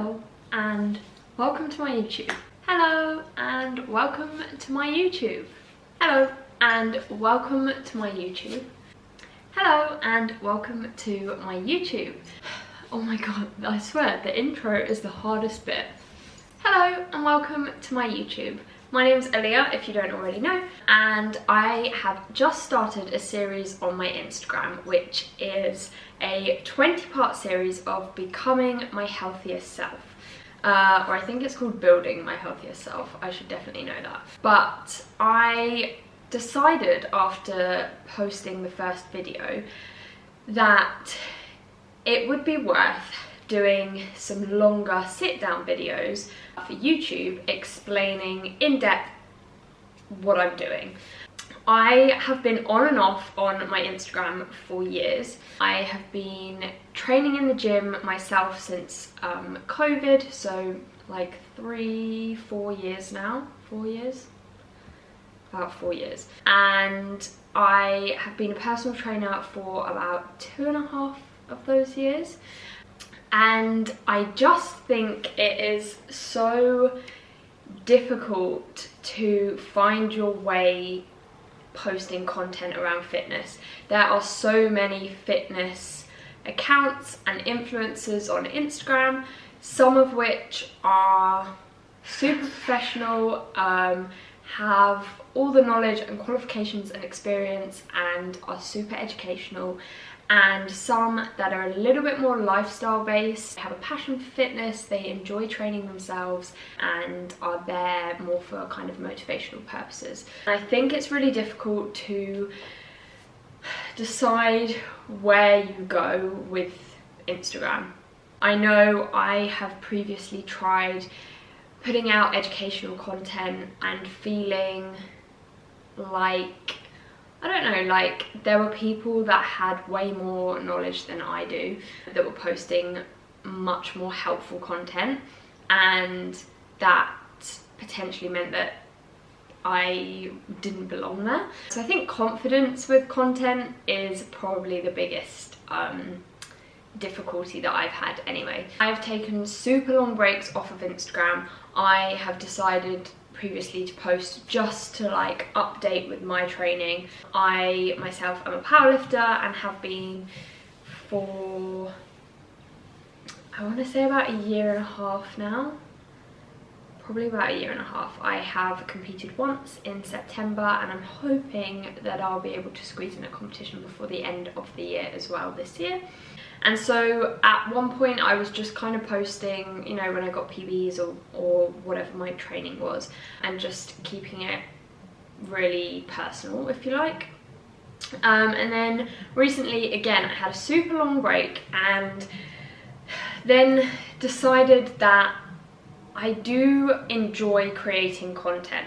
Hello and welcome to my YouTube. Hello and welcome to my YouTube. Hello and welcome to my YouTube. Hello and welcome to my YouTube. Oh my god, I swear the intro is the hardest bit. Hello and welcome to my YouTube. My name's Aaliyah, if you don't already know, and I have just started a series on my Instagram, which is a 20-part series of becoming my healthiest self. Or I think it's called building my healthiest self. I should definitely know that. But I decided after posting the first video that it would be worth doing some longer sit-down videos for YouTube explaining in depth what I'm doing. I have been on and off on my Instagram for years. I have been training in the gym myself since COVID, so like 3-4 years now. 4 years? About 4 years. And I have been a personal trainer for about 2.5 of those years. And I just think it is so difficult to find your way posting content around fitness. There are so many fitness accounts and influencers on Instagram, some of which are super professional, have all the knowledge and qualifications and experience and are super educational, and some that are a little bit more lifestyle based, have a passion for fitness, they enjoy training themselves and are there more for kind of motivational purposes. I think it's really difficult to decide where you go with Instagram. I know I have previously tried putting out educational content and feeling like, I don't know, like there were people that had way more knowledge than I do that were posting much more helpful content, and that potentially meant that I didn't belong there. So I think confidence with content is probably the biggest difficulty that I've had anyway. I've taken super long breaks off of Instagram. I have decided previously to post just to like update with my training. I myself am a powerlifter and have been for, I want to say about 1.5 years now. Probably about 1.5 years. I have competed once in September and I'm hoping that I'll be able to squeeze in a competition before the end of the year as well this year. And so at one point I was just kind of posting, you know, when I got PBs or whatever my training was, and just keeping it really personal, if you like. And then recently, again, I had a super long break and then decided that I do enjoy creating content.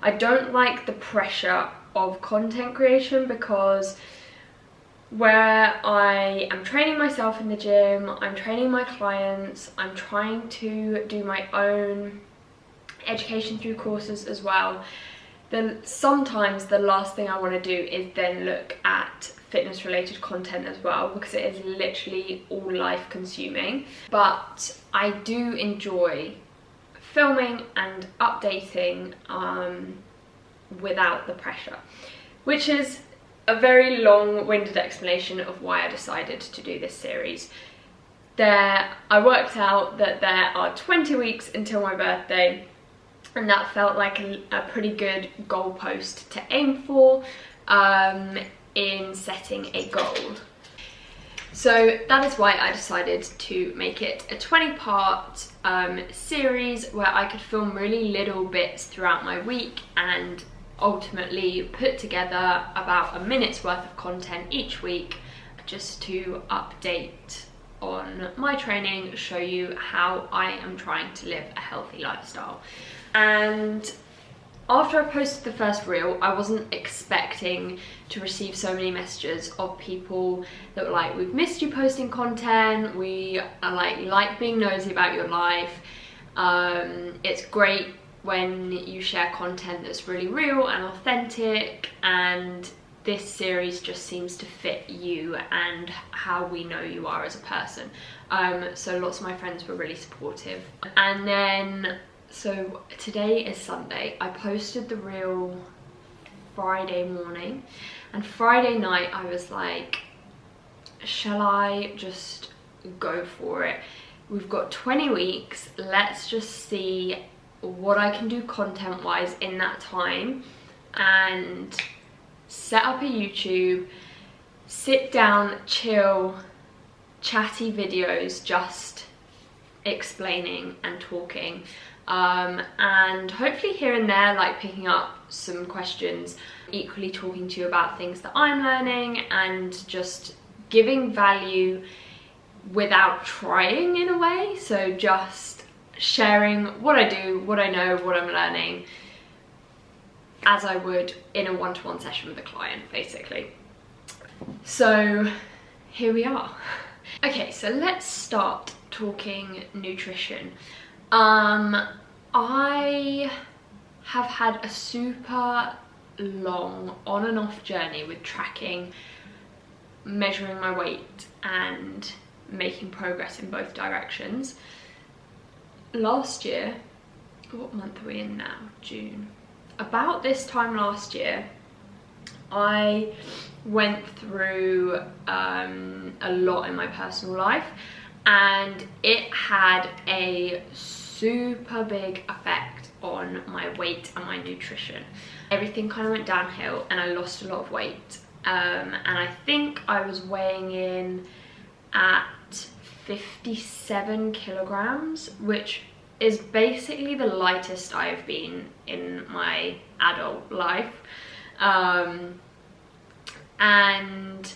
I don't like the pressure of content creation, because where I am training myself in the gym, I'm training my clients, I'm trying to do my own education through courses as well, then sometimes the last thing I want to do is then look at fitness related content as well, because it is literally all life consuming. But I do enjoy filming and updating without the pressure, which is a very long-winded explanation of why I decided to do this series. I worked out that there are 20 weeks until my birthday, and that felt like a pretty good goalpost to aim for in setting a goal. So that is why I decided to make it a 20-part series where I could film really little bits throughout my week and ultimately put together about a minute's worth of content each week, just to update on my training, show you how I am trying to live a healthy lifestyle. And after I posted the first reel, I wasn't expecting to receive so many messages of people that were like, we've missed you posting content, we are like being nosy about your life, it's great when you share content that's really real and authentic, and this series just seems to fit you and how we know you are as a person. So lots of my friends were really supportive. And then, so today is Sunday. I posted the reel Friday morning, and Friday night I was like, shall I just go for it? We've got 20 weeks, let's just see what I can do content wise in that time, and set up a YouTube, sit down, chill, chatty videos, just explaining and talking, and hopefully here and there like picking up some questions, equally talking to you about things that I'm learning, and just giving value without trying in a way. So just sharing what I do, what I know, what I'm learning, as I would in a one-to-one session with a client, basically. So here we are. Okay, so let's start talking nutrition. I have had a super long on and off journey with tracking, measuring my weight and making progress in both directions. Last year, what month are we in now? June. About this time last year, I went through a lot in my personal life, and it had a super big effect on my weight and my nutrition. Everything kind of went downhill and I lost a lot of weight, and I think I was weighing in at 57 kilograms, which is basically the lightest I've been in my adult life. And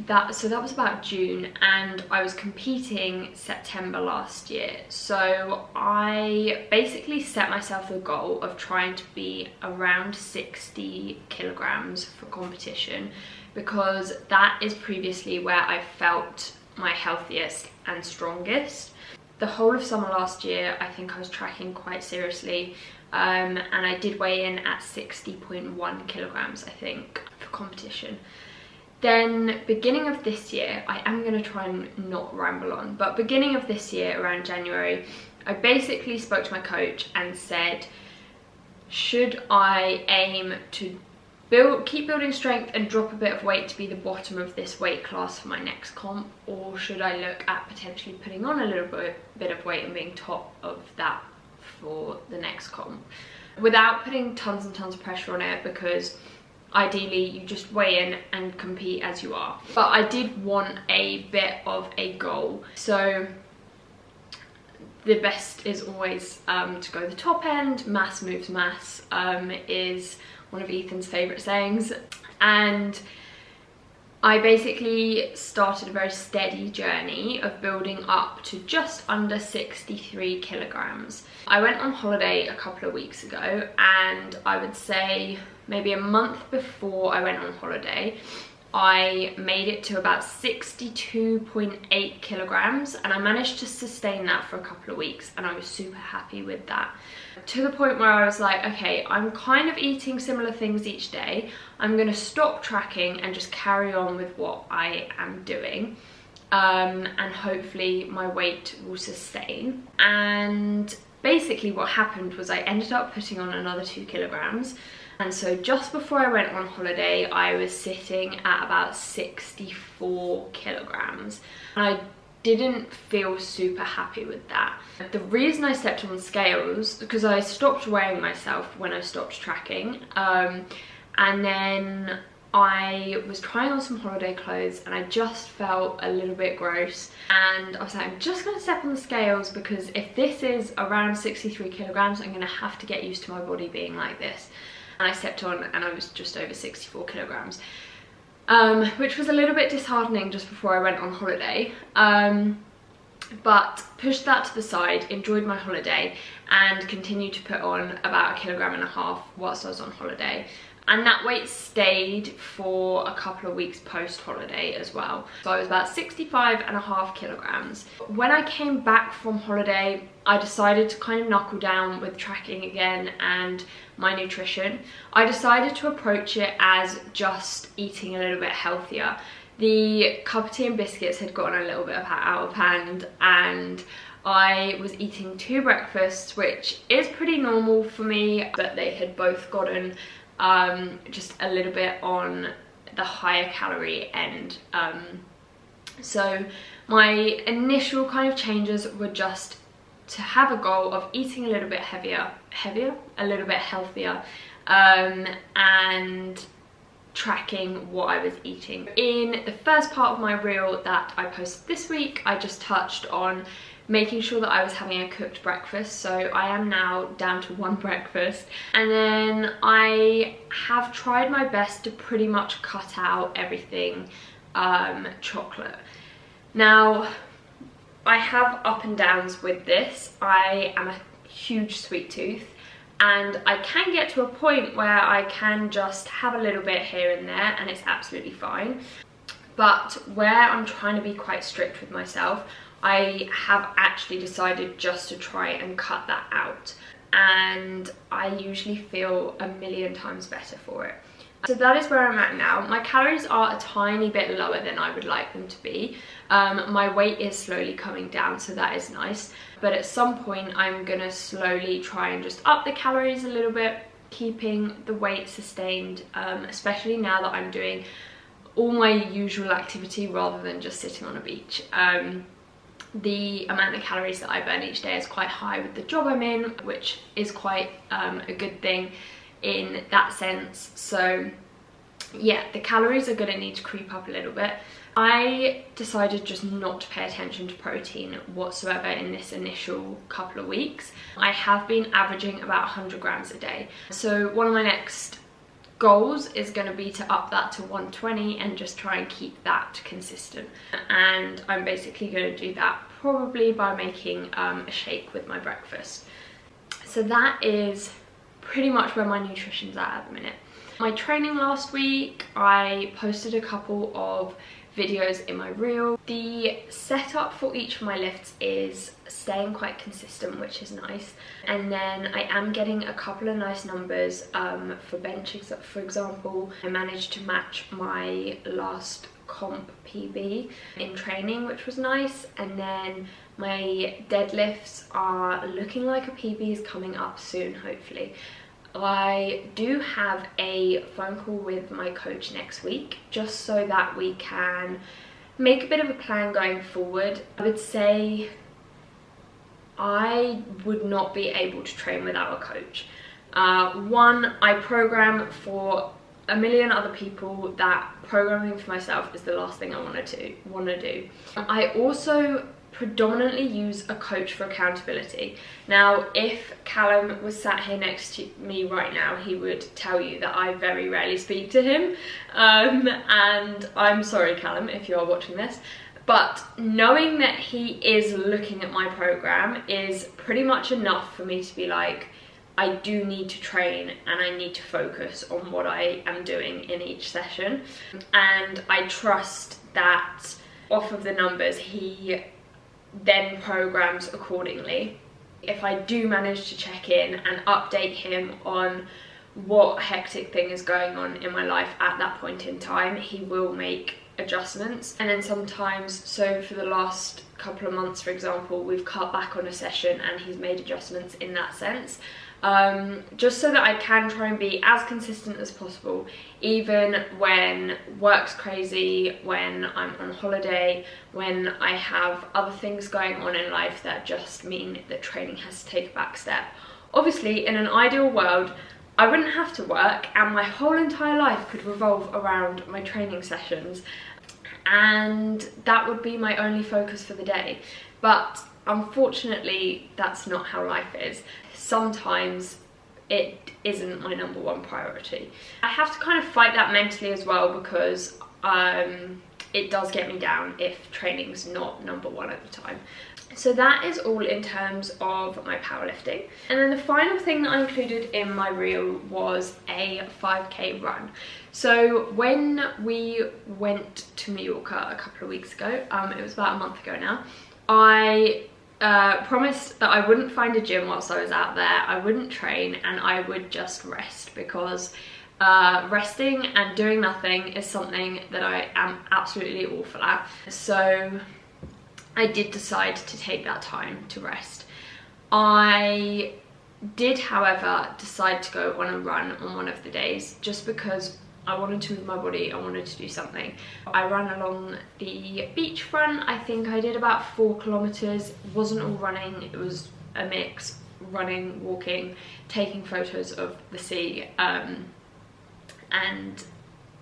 that was about June, and I was competing September last year. So I basically set myself the goal of trying to be around 60 kilograms for competition, because that is previously where I felt my healthiest and strongest. The whole of summer last year, I think I was tracking quite seriously, and I did weigh in at 60.1 kilograms, I think, for competition. Then beginning of this year, I am going to try and not ramble on, but beginning of this year, around January, I basically spoke to my coach and said, should I aim to keep building strength and drop a bit of weight to be the bottom of this weight class for my next comp, or should I look at potentially putting on a little bit of weight and being top of that for the next comp, without putting tons and tons of pressure on it, because ideally you just weigh in and compete as you are. But I did want a bit of a goal, so the best is always to go the top end. Mass moves mass is one of Ethan's favourite sayings, and I basically started a very steady journey of building up to just under 63 kilograms. I went on holiday a couple of weeks ago, and I would say maybe a month before I went on holiday, I made it to about 62.8 kilograms, and I managed to sustain that for a couple of weeks, and I was super happy with that. To the point where I was like, okay, I'm kind of eating similar things each day. I'm going to stop tracking and just carry on with what I am doing, and hopefully my weight will sustain. And basically what happened was I ended up putting on another 2 kilograms. And so just before I went on holiday, I was sitting at about 64 kilograms. And I didn't feel super happy with that. The reason I stepped on scales, because I stopped weighing myself when I stopped tracking. And then I was trying on some holiday clothes and I just felt a little bit gross. And I was like, I'm just gonna step on the scales, because if this is around 63 kilograms, I'm gonna have to get used to my body being like this. And I stepped on and I was just over 64 kilograms, which was a little bit disheartening just before I went on holiday. But pushed that to the side, enjoyed my holiday, and continued to put on about 1.5 kilograms whilst I was on holiday. and that weight stayed for a couple of weeks post-holiday as well. So I was about 65.5 kilograms. When I came back from holiday, I decided to kind of knuckle down with tracking again and my nutrition. I decided to approach it as just eating a little bit healthier. The cup of tea and biscuits had gotten a little bit out of hand, and I was eating 2 breakfasts, which is pretty normal for me, but they had both gotten just a little bit on the higher calorie end. So my initial kind of changes were just to have a goal of eating a little bit a little bit healthier, and tracking what I was eating. In the first part of my reel that I posted this week, I just touched on making sure that I was having a cooked breakfast, so I am now down to 1 breakfast. And then I have tried my best to pretty much cut out everything chocolate. Now, I have up and downs with this. I am a huge sweet tooth, and I can get to a point where I can just have a little bit here and there and it's absolutely fine. But where I'm trying to be quite strict with myself, I have actually decided just to try and cut that out, and I usually feel a million times better for it. So that is where I'm at now. My calories are a tiny bit lower than I would like them to be. My weight is slowly coming down, so that is nice. But at some point I'm gonna slowly try and just up the calories a little bit, keeping the weight sustained, especially now that I'm doing all my usual activity rather than just sitting on a beach. The amount of calories that I burn each day is quite high with the job I'm in, which is quite a good thing in that sense. So yeah, the calories are going to need to creep up a little bit. I decided just not to pay attention to protein whatsoever in this initial couple of weeks. I have been averaging about 100 grams a day. So one of my next goals is going to be to up that to 120 and just try and keep that consistent. And I'm basically going to do that probably by making a shake with my breakfast. So that is pretty much where my nutrition's at the minute. My training last week, I posted a couple of videos in my reel. The setup for each of my lifts is staying quite consistent, which is nice. And then I am getting a couple of nice numbers for bench, for example. I managed to match my last comp PB in training, which was nice. And then my deadlifts are looking like a PB is coming up soon, hopefully. I do have a phone call with my coach next week, just so that we can make a bit of a plan going forward. I would say I would not be able to train without a coach. One, I program for a million other people that programming for myself is the last thing I want to do. I also predominantly use a coach for accountability. Now, if Callum was sat here next to me right now, he would tell you that I very rarely speak to him, and I'm sorry, Callum, if you are watching this, but knowing that he is looking at my program is pretty much enough for me to be like, I do need to train and I need to focus on what I am doing in each session. And I trust that off of the numbers, he then programs accordingly. If I do manage to check in and update him on what hectic thing is going on in my life at that point in time, he will make adjustments. And then sometimes, so for the last couple of months, for example, we've cut back on a session and he's made adjustments in that sense. Just so that I can try and be as consistent as possible, even when work's crazy, when I'm on holiday, when I have other things going on in life that just mean that training has to take a back step. Obviously, in an ideal world, I wouldn't have to work and my whole entire life could revolve around my training sessions, and that would be my only focus for the day. But unfortunately, that's not how life is. Sometimes it isn't my #1 priority. I have to kind of fight that mentally as well, because it does get me down if training's not #1 at the time. So that is all in terms of my powerlifting. And then the final thing that I included in my reel was a 5k run. So when we went to Mallorca a couple of weeks ago, it was about a month ago now, I promised that I wouldn't find a gym whilst I was out there, I wouldn't train, and I would just rest, because resting and doing nothing is something that I am absolutely awful at. So I did decide to take that time to rest. I did, however, decide to go on a run on one of the days, just because I wanted to move my body, I wanted to do something. I ran along the beachfront. I think I did about 4 kilometers. It wasn't all running, it was a mix, running, walking, taking photos of the sea, and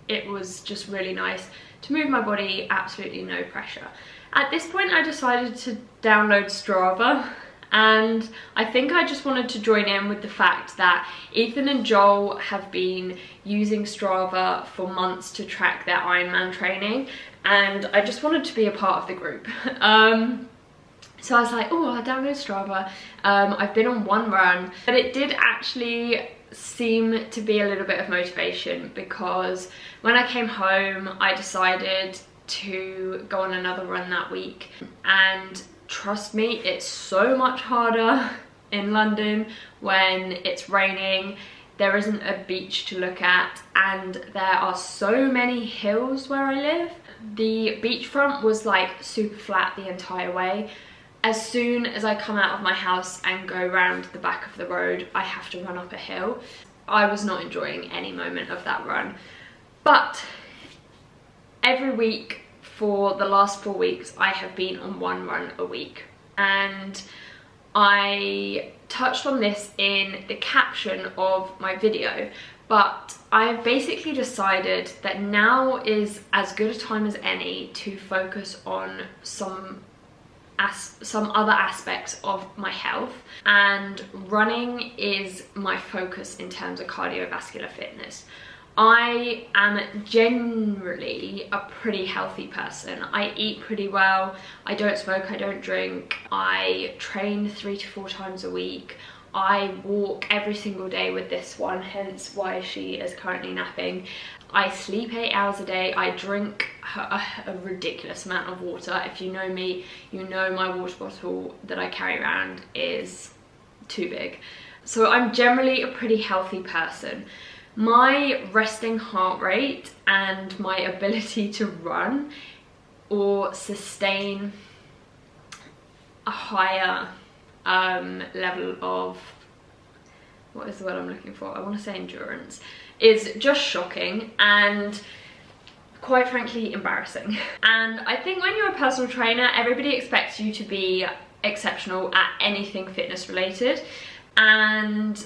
it was just really nice to move my body, absolutely no pressure. At this point, I decided to download Strava, and I think I just wanted to join in with the fact that Ethan and Joel have been using Strava for months to track their Ironman training, and I just wanted to be a part of the group. So I was like, oh, I'll download Strava. I've been on one run, but it did actually seem to be a little bit of motivation, because when I came home, I decided to go on another run that week, and trust me, it's so much harder in London when it's raining, there isn't a beach to look at, and there are so many hills where I live. The beachfront was like super flat the entire way. As soon as I come out of my house and go round the back of the road, I have to run up a hill. I was not enjoying any moment of that run. But every week for the last 4 weeks, I have been on one run a week. And I touched on this in the caption of my video, but I've basically decided that now is as good a time as any to focus on some other aspects of my health, and running is my focus in terms of cardiovascular fitness. I am generally a pretty healthy person. I eat pretty well, I don't smoke, I don't drink, I train 3 to 4 times a week, I walk every single day with this one, hence why she is currently napping. I sleep 8 hours a day, I drink a ridiculous amount of water. If you know me, you know my water bottle that I carry around is too big. So I'm generally a pretty healthy person. My resting heart rate and my ability to run or sustain a higher level of, what is the word I'm looking for? I want to say endurance, is just shocking and quite frankly embarrassing. And I think when you're a personal trainer, everybody expects you to be exceptional at anything fitness related, and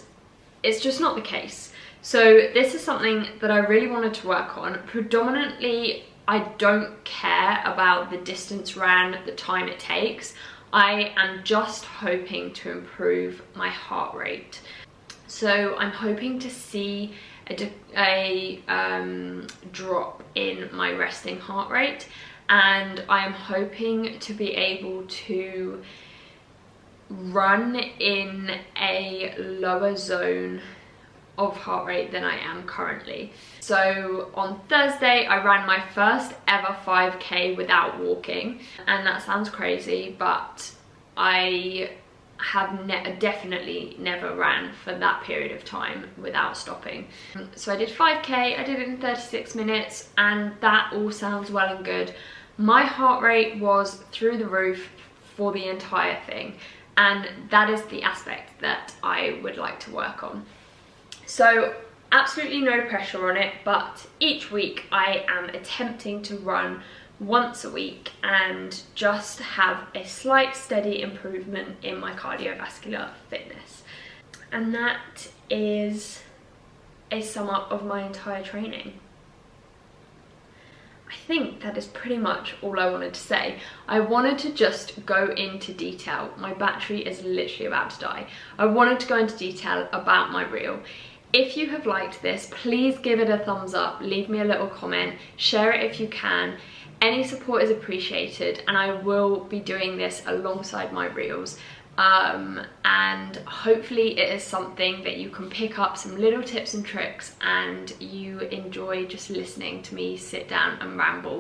it's just not the case. So this is something that I really wanted to work on. Predominantly, I don't care about the distance ran, the time it takes. I am just hoping to improve my heart rate. So I'm hoping to see a drop in my resting heart rate, and I am hoping to be able to run in a lower zone of heart rate than I am currently. So on Thursday I ran my first ever 5k without walking, and that sounds crazy, but I have definitely never ran for that period of time without stopping. So I did 5k, I did it in 36 minutes, and that all sounds well and good. My heart rate was through the roof for the entire thing, and that is the aspect that I would like to work on. So absolutely no pressure on it, but each week I am attempting to run once a week and just have a slight steady improvement in my cardiovascular fitness. And that is a sum up of my entire training. I think that is pretty much all I wanted to say. I wanted to just go into detail. My battery is literally about to die. I wanted to go into detail about my reel. If you have liked this, please give it a thumbs up, leave me a little comment, share it if you can. Any support is appreciated, and I will be doing this alongside my reels. And hopefully it is something that you can pick up some little tips and tricks and you enjoy just listening to me sit down and ramble.